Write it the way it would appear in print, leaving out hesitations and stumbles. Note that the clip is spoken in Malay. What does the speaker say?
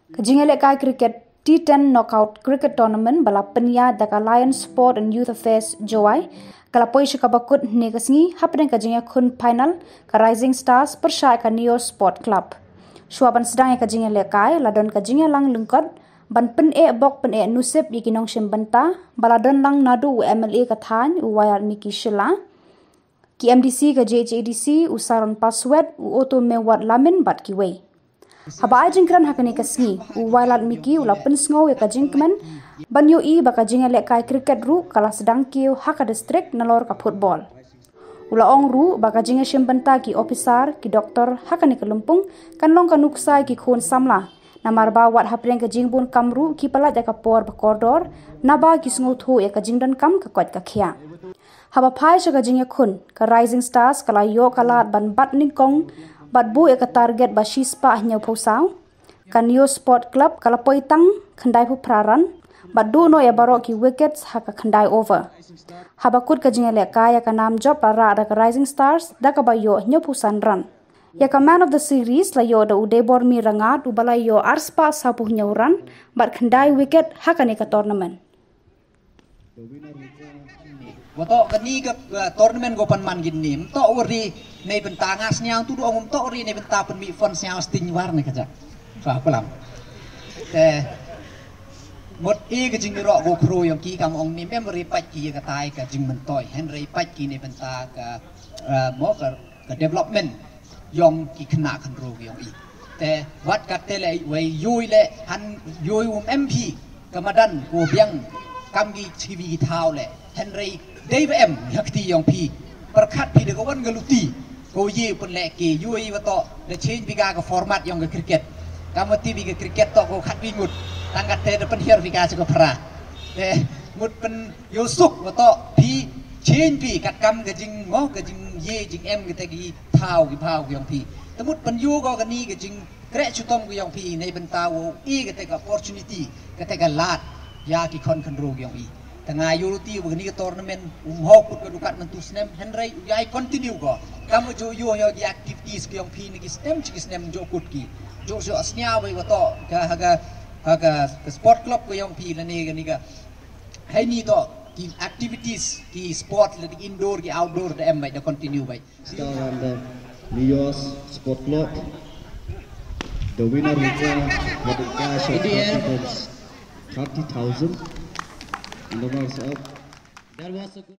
Kajingale kai cricket T10 knockout cricket tournament bala penya daka Lions Sport and Youth Affairs Jowai kala poi shikabakut negasngi hapden kajinga kun final ka Rising Stars persya ka Neo Sport Club. Shuaban sedang kajingale kai ladon kajinga lang lungkot ban pen bok pen nusip yikinong shimbanta baladon lang nadu MLA kathan uwayal Miki Shila ki MDC ka JHADC usaron password u auto mewat lamin bat kiwei. Haba jingkran hakani kasngi uwailat Miki ula pensngau ya kajingkman banyo I baka jingale kai cricket ru kala sedang kiu haka district nalor ka football. Ula ong ru baka jinga shimbanta ki officer ki doktor hakani kelumpung kan long kanuksai ki khun samla namar ba wat hapreng ka jingbun kamru ki pala ja ka por bakordor naba ki sngu thu ya ka jingdan kam ka kwat ka khia. Haba phai sha ka jinga khun ka Rising Stars kala yo kala ban bat ningkong bat bu ka target ba shispa hnya phosau kan Neo Sport Club kala poitang khandai pu praran bat du no ya baro ki wickets haka khandai over. Habakut ka jinga le kaya ka nam job ra da ka Rising Stars da ka ba yo hnya phusan run. Ya ka man of the series la yo da udebor mi rangat u bala yo arspa sa pu hnya run bat khandai wicket haka ni ka tournament. Wato kani ke tournament go pan man gini to uri nei benta ngas nyang tu ong to uri nei benta pen mi fon nyang sting war ne kaja fa kolam mot ke jing ro go kro yang ki kam ong ni memory pat ki ka tai ka jing men toy henry pat ki nei benta ka mo ka development yong ki khna khan ro yong I te wat ka tele we yui le han yui MP kamadan go biang kam gi TV thau le henry DVM yakti yang pi perkat pi deko wan galuti ko ye pun leki yui wato the change biga ka format yang ke cricket kamu TV ke cricket to ko khat bingut tangkat te depan hier biga ko pra mut pen yosuk wato pi change pi kat kam ke jing mo ke jing ye jing em ke te gi phau yang pi temut pen yu ko ni ke jing kre chutom ko yang pi nei bentawo I ke te ka opportunity ke te ka lat ya ki kon ro yang I tengah Europe begini ke tournament umhok put kedukat mentu snem Henry yai continue ko kamu jo yo di activities ke yang pi ni ki snem ki snem jo kut ki jo so asnya bai wato ka sport club ko yang pi lani ni ka hai ni to ki activities ki sport le indoor ki outdoor de em bai da continue bai still on the Neo Sport Club the winner will for the cash of 30,000 in the runners up. There was a good